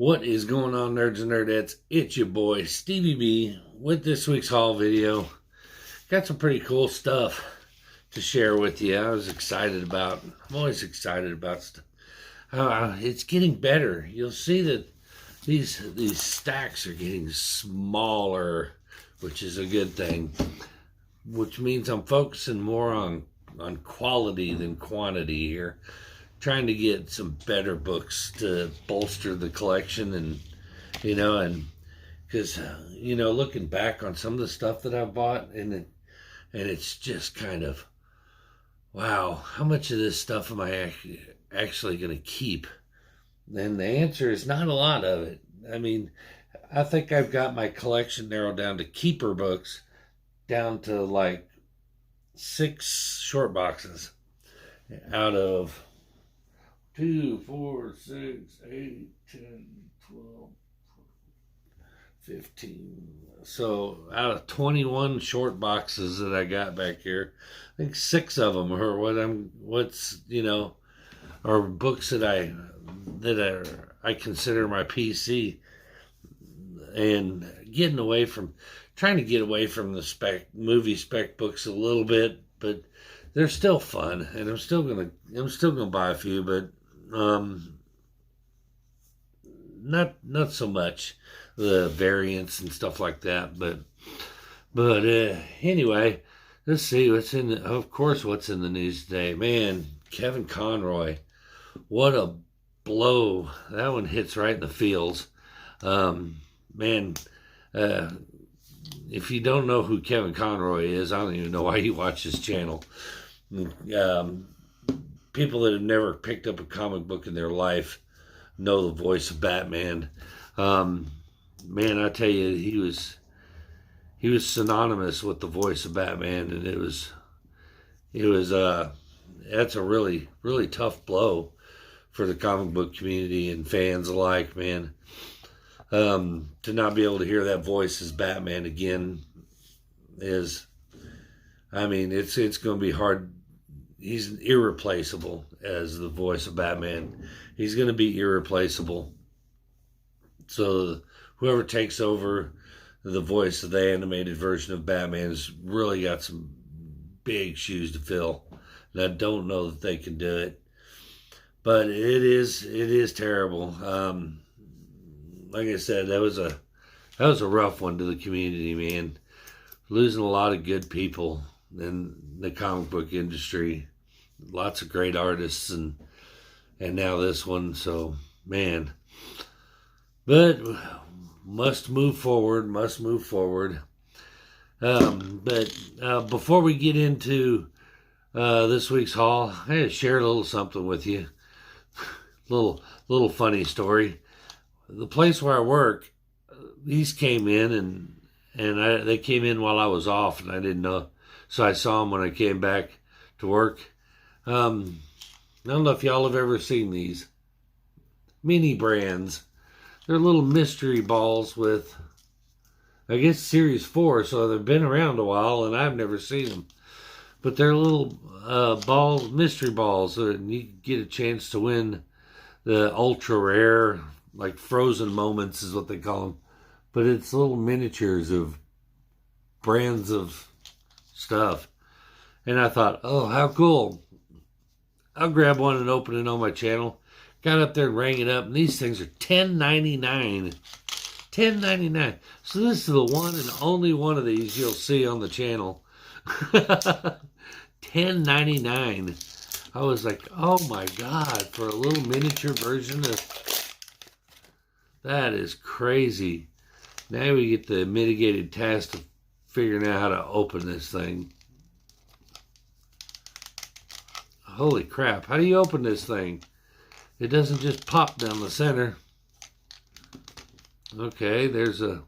What is going on, nerds and nerdettes? It's your boy, Stevie B, with this week's haul video. Got some pretty cool stuff to share with you. I'm always excited about stuff. It's getting better. You'll see that these stacks are getting smaller, which is a good thing. Which means I'm focusing more on quality than quantity here. Trying to get some better books to bolster the collection, and because looking back on some of the stuff that I've bought, and it's just kind of, wow, how much of this stuff am I actually going to keep? And the answer is not a lot of it. I mean, I think I've got my collection narrowed down to keeper books, down to like 6 short boxes out of 2, 4, 6, 8, 10, 12, 15. So out of 21 short boxes that I got back here, I think 6 of them are are books that I consider my PC, and trying to get away from the movie spec books a little bit, but they're still fun, and I'm still gonna buy a few, but not so much the variants and stuff like that. But anyway, let's see what's in the news today. Man, Kevin Conroy, what a blow! That one hits right in the feels. Man, if you don't know who Kevin Conroy is, I don't even know why you watch this channel. People that have never picked up a comic book in their life know the voice of Batman. Man, I tell you, he was synonymous with the voice of Batman, and that's a really, really tough blow for the comic book community and fans alike, man. To not be able to hear that voice as Batman again it's going to be hard. He's irreplaceable as the voice of Batman. He's going to be irreplaceable. So whoever takes over the voice of the animated version of Batman has really got some big shoes to fill. And I don't know that they can do it. But it is terrible. Like I said, that was a rough one to the community, man. Losing a lot of good people in the comic book industry. Lots of great artists, and now this one. So, man. But must move forward. But before we get into this week's haul, I had to share a little something with you. little funny story. The place where I work, these came in, and they came in while I was off, and I didn't know. So I saw them when I came back to work. I don't know if y'all have ever seen these mini brands. They're little mystery balls with, I guess, Series 4, so they've been around a while, and I've never seen them. But they're little mystery balls, and you get a chance to win the ultra rare, like frozen moments is what they call them. But it's little miniatures of brands of stuff. And I thought, oh, how cool. I'll grab one and open it on my channel. Got up there and rang it up, and these things are $10.99. $10.99. So this is the one and only one of these you'll see on the channel. $10.99. I was like, oh my God, for a little miniature version of... That is crazy. Now we get the mitigated task of figuring out how to open this thing. Holy crap, how do you open this thing? It doesn't just pop down the center. Okay, there's a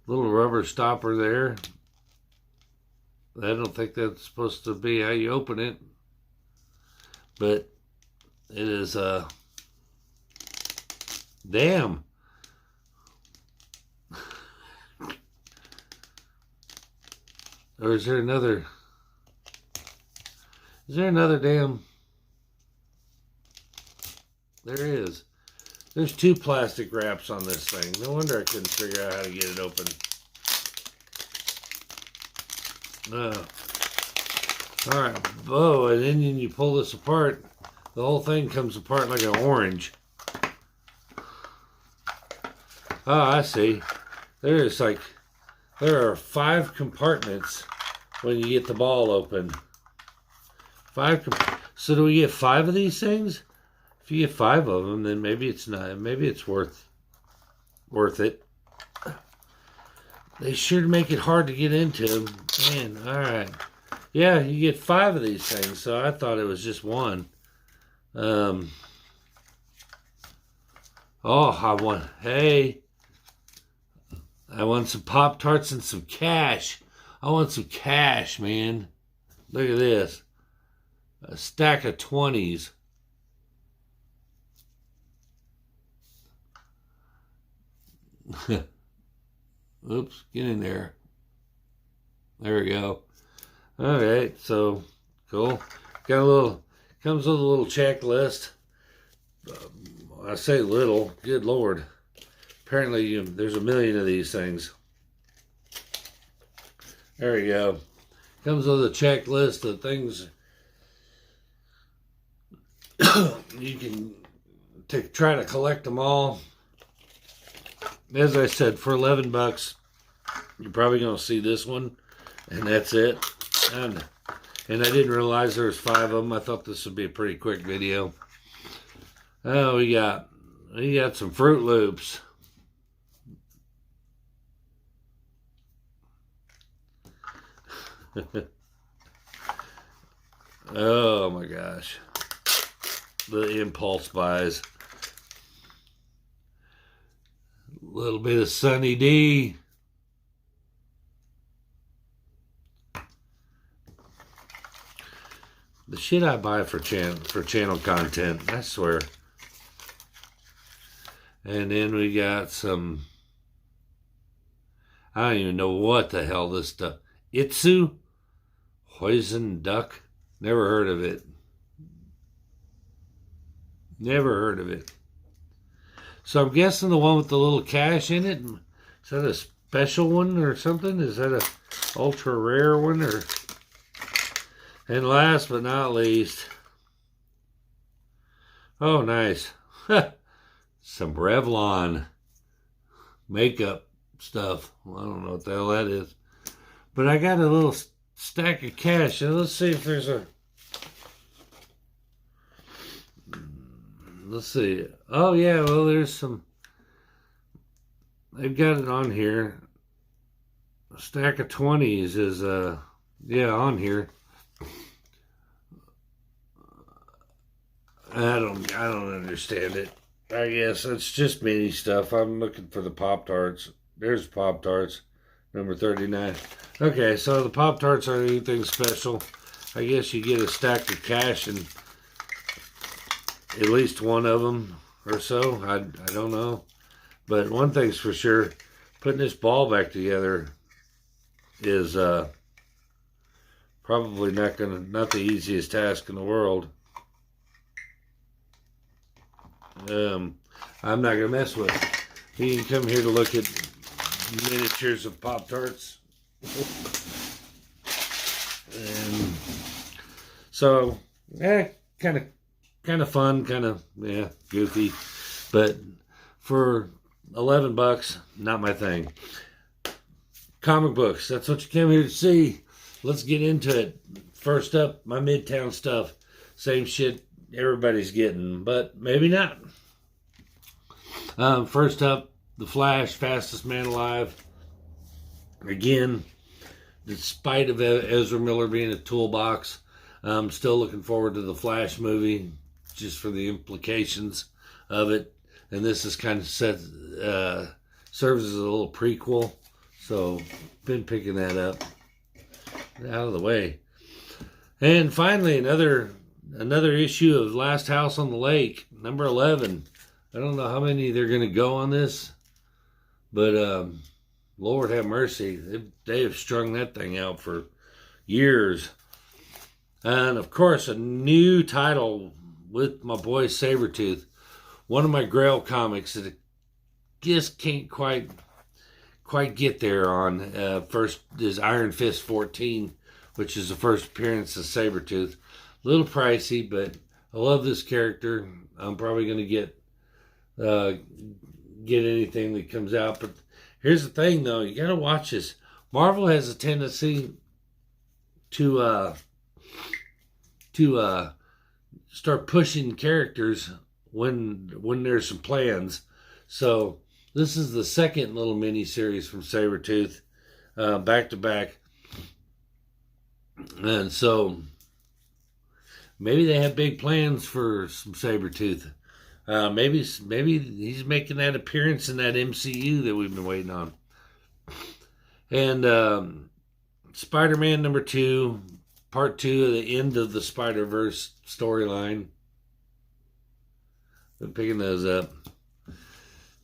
little rubber stopper there. I don't think that's supposed to be how you open it. But it is damn. Or is there another damn... There is. There's 2 plastic wraps on this thing. No wonder I couldn't figure out how to get it open. Alright. Oh, and then when you pull this apart, the whole thing comes apart like an orange. Oh, I see. There are 5 compartments when you get the ball open. So do we get 5 of these things? If you get 5 of them, then maybe it's not. Maybe it's worth it. They sure make it hard to get into. Man, all right. Yeah, you get 5 of these things. So I thought it was just one. Oh, I want some Pop-Tarts and some cash. I want some cash, man. Look at this. A stack of 20s. Oops, get in there. There we go. All right, so cool. Comes with a little checklist. I say little, good Lord. Apparently there's a million of these things. There we go. Comes with a checklist of things you can try to collect them all. As I said, for $11, you're probably going to see this one, and that's it. And I didn't realize there was 5 of them. I thought this would be a pretty quick video. Oh, we got some Fruit Loops. Oh my gosh. The impulse buys. A little bit of Sunny D. The shit I buy for channel content, I swear. And then we got some, I don't even know what the hell this stuff. Itsu? Poison duck? Never heard of it. Never heard of it. So I'm guessing the one with the little cash in it, is that a special one or something? Is that a ultra rare one? And last but not least, oh nice, some Revlon makeup stuff. Well, I don't know what the hell that is. But I got a little stack of cash. And let's see if there's a... Let's see. Oh, yeah, well, there's some... They've got it on here. A stack of 20s is, yeah, on here. I don't understand it. I guess it's just mini stuff. I'm looking for the Pop-Tarts. There's Pop-Tarts. Number 39. Okay, so the Pop-Tarts aren't anything special. I guess you get a stack of cash and at least one of them or so. I don't know. But one thing's for sure, putting this ball back together is probably not the easiest task in the world. I'm not gonna mess with it. You can come here to look at miniatures of Pop-Tarts. And so, kind of fun, goofy. But for $11, not my thing. Comic books, that's what you came here to see. Let's get into it. First up, my Midtown stuff. Same shit everybody's getting, but maybe not. First up, The Flash, Fastest Man Alive. Again, despite of Ezra Miller being a toolbox, I'm still looking forward to the Flash movie, just for the implications of it. And this is kind of serves as a little prequel, so been picking that up. Out of the way. And finally, another issue of Last House on the Lake, number 11. I don't know how many they're going to go on this, but Lord have mercy, they have strung that thing out for years. And of course, a new title with my boy Sabretooth. one of my Grail comics that I just can't quite get there on. First is Iron Fist 14, which is the first appearance of Sabretooth. A little pricey, but I love this character. I'm probably going to get anything that comes out. But here's the thing, though. You got to watch this. Marvel has a tendency to start pushing characters when there's some plans. So this is the second little mini series from Sabretooth, back to back. And so maybe they have big plans for some Sabretooth. Maybe he's making that appearance in that MCU that we've been waiting on. And Spider-Man number 2, part 2 of the end of the Spider-Verse storyline. Been picking those up.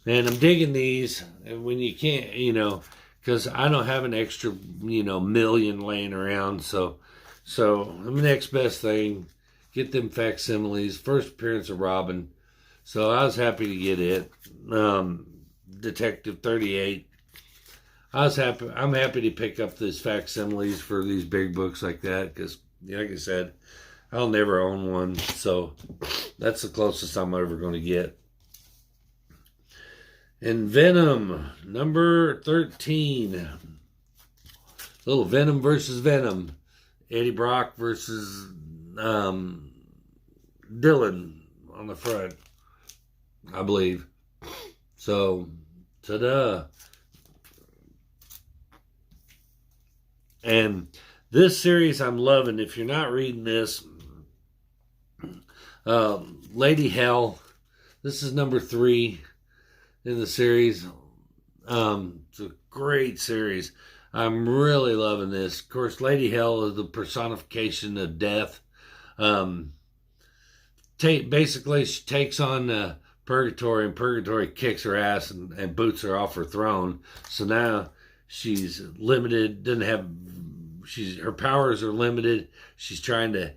And I'm digging these. And when you can't, because I don't have an extra, million laying around. So the next best thing, get them facsimiles. First appearance of Robin. So I was happy to get it. Detective 38. I'm happy to pick up these facsimiles for these big books like that. Because, like I said, I'll never own one. So that's the closest I'm ever going to get. And Venom, number 13. Little Venom versus Venom. Eddie Brock versus Dylan on the front, I believe. So, ta-da. And this series I'm loving. If you're not reading this, Lady Hell. This is number 3 in the series. It's a great series. I'm really loving this. Of course, Lady Hell is the personification of death. Basically, she takes on Purgatory, and Purgatory kicks her ass and boots her off her throne. So now she's limited, her powers are limited. She's trying to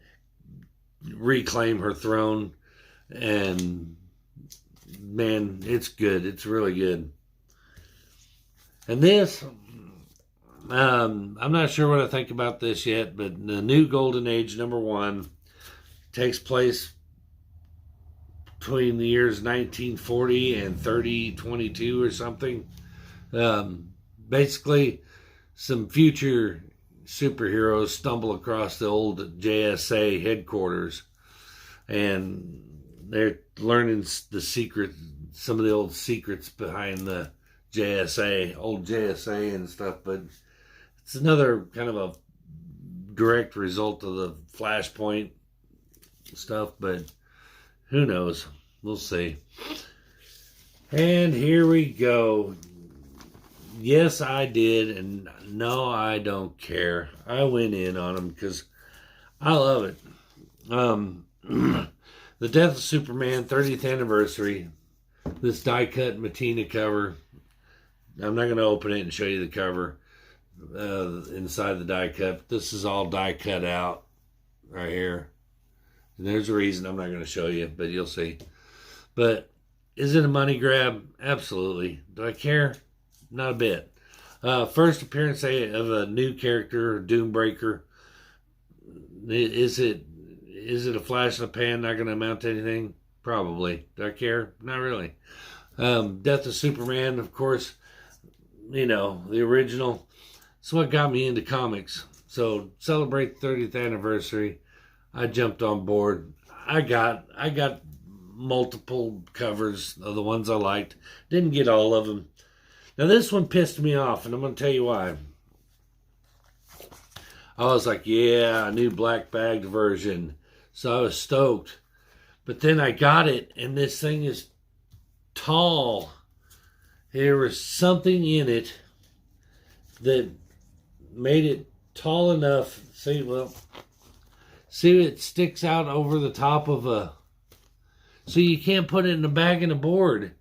reclaim her throne, and man, it's good. It's really good. And this, I'm not sure what I think about this yet, but the New Golden Age number 1 takes place between the years 1940 and 3022 or something. Basically, some future superheroes stumble across the old JSA headquarters, and they're learning some of the old secrets behind the old JSA and stuff. But it's another kind of a direct result of the Flashpoint stuff, but who knows? We'll see. And here we go. Yes, I did, and no, I don't care. I went in on them because I love it. The Death of Superman 30th anniversary. This die-cut Matina cover. I'm not going to open it and show you the cover inside the die-cut. This is all die-cut out right here. And there's a reason I'm not going to show you, but you'll see. But is it a money grab? Absolutely. Do I care? Not a bit. First appearance of a new character, Doombreaker. Is it a flash in the pan, not going to amount to anything? Probably. Do I care? Not really. Death of Superman, of course, the original. It's what got me into comics. So celebrate the 30th anniversary. I jumped on board. I got multiple covers of the ones I liked. Didn't get all of them. Now this one pissed me off, and I'm going to tell you why. I was like, yeah, a new black bagged version. So I was stoked. But then I got it, and this thing is tall. There was something in it that made it tall enough. See, it sticks out over the top of a... So you can't put it in a bag and a board.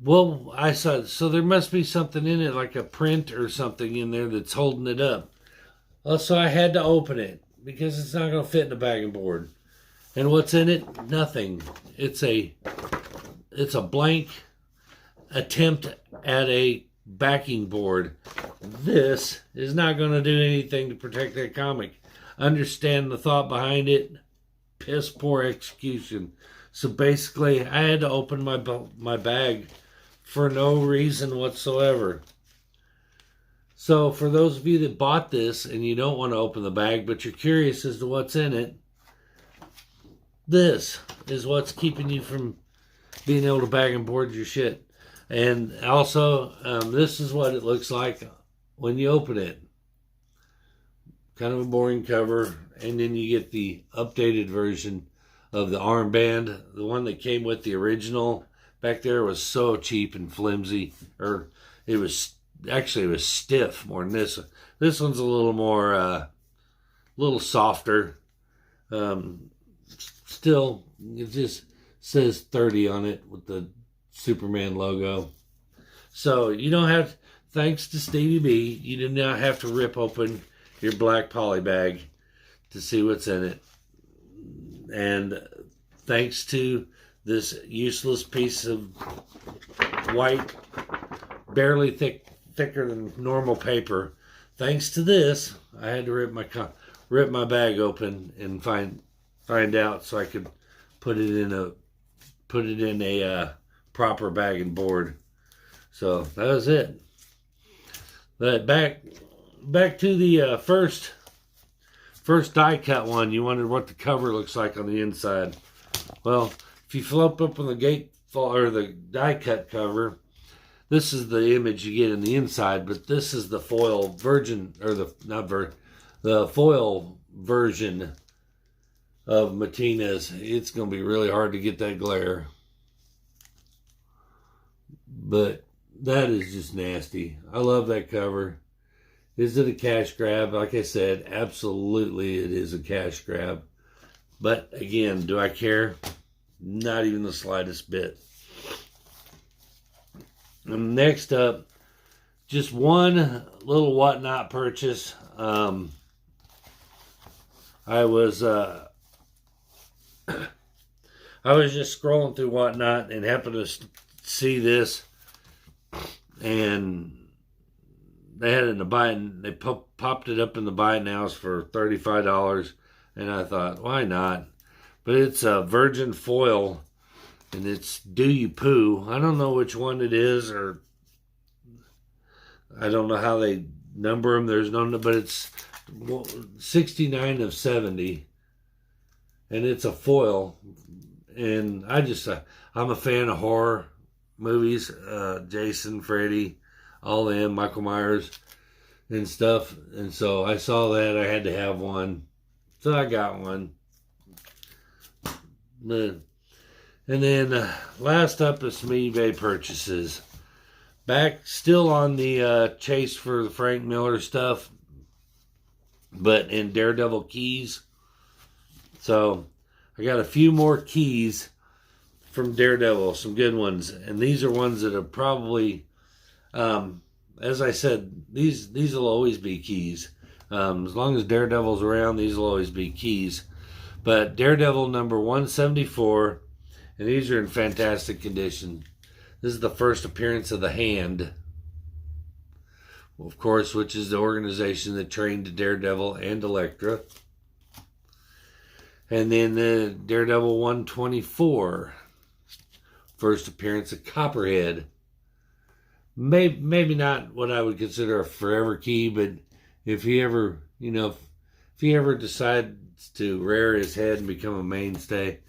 Well, I saw... So there must be something in it, like a print or something in there that's holding it up. So I had to open it, because it's not going to fit in a bag and board. And what's in it? Nothing. It's a blank attempt at a backing board. This is not going to do anything to protect that comic. Understand the thought behind it. Piss poor execution. So basically, I had to open my bag for no reason whatsoever. So for those of you that bought this and you don't want to open the bag, but you're curious as to what's in it, this is what's keeping you from being able to bag and board your shit. And also, this is what it looks like when you open it. Kind of a boring cover. And then you get the updated version of the armband. The one that came with the original back there was so cheap and flimsy. Or it was stiff more than this. This one's a little more, little softer. Still, it just says 30 on it with the Superman logo. So you don't have, thanks to Stevie B, you do not have to rip open your black poly bag to see what's in it. And thanks to this useless piece of white, barely thicker than normal paper, thanks to this, I had to rip my bag open and find out so I could put it in a proper bag and board. So that was it. But back to the first die cut one. You wondered what the cover looks like on the inside. Well, if you flip up on the the die cut cover, this is the image you get in the inside, but this is the foil the foil version of Matina's. It's going to be really hard to get that glare. But that is just nasty. I love that cover. Is it a cash grab? Like I said, absolutely it is a cash grab. But again, do I care? Not even the slightest bit. And next up, just one little Whatnot purchase. I was just scrolling through Whatnot and happened to see this, and they had it in the buy, and they popped it up in the buy nows for $35, and I thought, why not? But it's a virgin foil, and it's Do You Poo. I don't know which one it is, or I don't know how they number them. There's no, but it's 69 of 70, and it's a foil. And I'm a fan of horror movies, Jason, Freddy, all them, Michael Myers and stuff. And so I saw that I had to have one, so I got one. And then last up is some eBay purchases. Back still on the chase for the Frank Miller stuff, but in Daredevil keys. So I got a few more keys from Daredevil, some good ones. And these are ones that are probably, as I said, these will always be keys. As long as Daredevil's around, these will always be keys. But Daredevil number 174, and these are in fantastic condition. This is the first appearance of the Hand, of course, which is the organization that trained Daredevil and Elektra. And then the Daredevil 124, first appearance of Copperhead. Maybe not what I would consider a forever key, but if he ever, if he ever decides to rear his head and become a mainstay,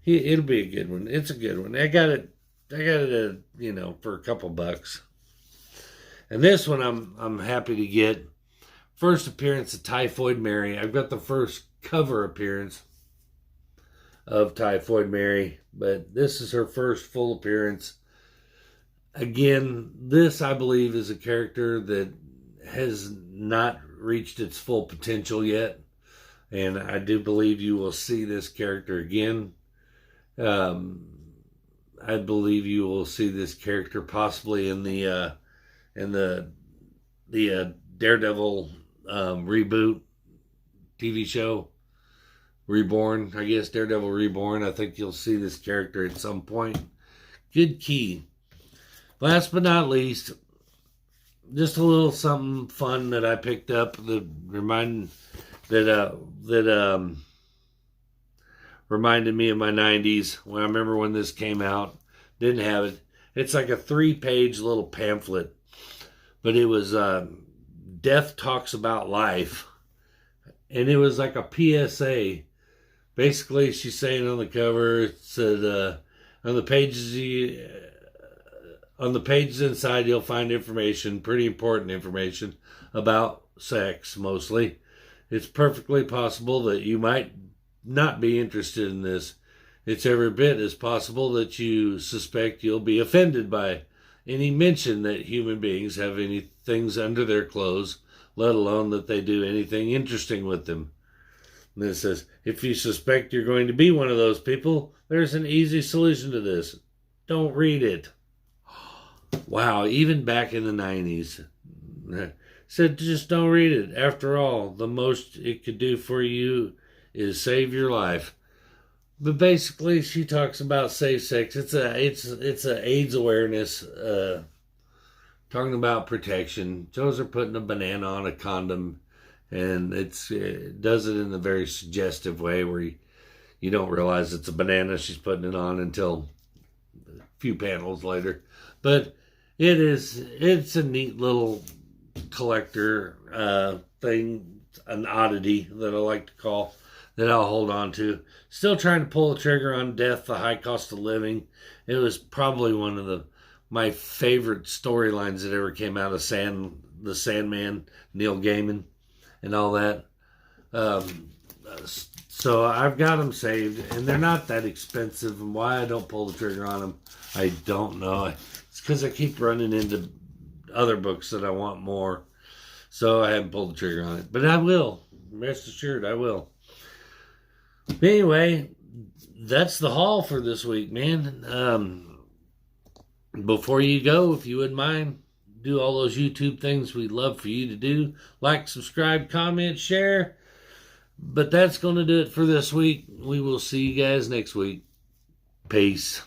it'll be a good one. It's a good one. I got it, for a couple bucks. And this one I'm happy to get. First appearance of Typhoid Mary. I've got the first cover appearance of Typhoid Mary, but this is her first full appearance. Again, this I believe is a character that has not reached its full potential yet, and I do believe you will see this character again. I believe you will see this character possibly in the Daredevil reboot TV show, Reborn, I guess Daredevil Reborn. I think you'll see this character at some point. Good key. Last but not least, just a little something fun that I picked up that reminded me of my 90s. When I remember when this came out. Didn't have it. It's like a 3-page little pamphlet, but it was Death Talks About Life, and it was like a PSA. Basically, she's saying on the cover, it said on the pages inside, you'll find information, pretty important information about sex, mostly. It's perfectly possible that you might not be interested in this. It's every bit as possible that you suspect you'll be offended by any mention that human beings have any things under their clothes, let alone that they do anything interesting with them. And it says, if you suspect you're going to be one of those people, there's an easy solution to this. Don't read it. Wow, even back in the 90s. Said, just don't read it. After all, the most it could do for you is save your life. But basically, she talks about safe sex. It's a AIDS awareness, talking about protection. Shows her putting a banana on a condom, and it does it in a very suggestive way where you don't realize it's a banana she's putting it on until a few panels later. But it's a neat little collector thing, an oddity that I like to call, that I'll hold on to. Still trying to pull the trigger on Death, the High Cost of Living. It was probably one of my favorite storylines that ever came out of the Sandman, Neil Gaiman, and all that. So I've got them saved, and they're not that expensive. And why I don't pull the trigger on them, I don't know. It's because I keep running into other books that I want more. So I haven't pulled the trigger on it. But I will. Rest assured, I will. Anyway, that's the haul for this week, man. Before you go, if you wouldn't mind, do all those YouTube things we'd love for you to do. Like, subscribe, comment, share. But that's going to do it for this week. We will see you guys next week. Peace.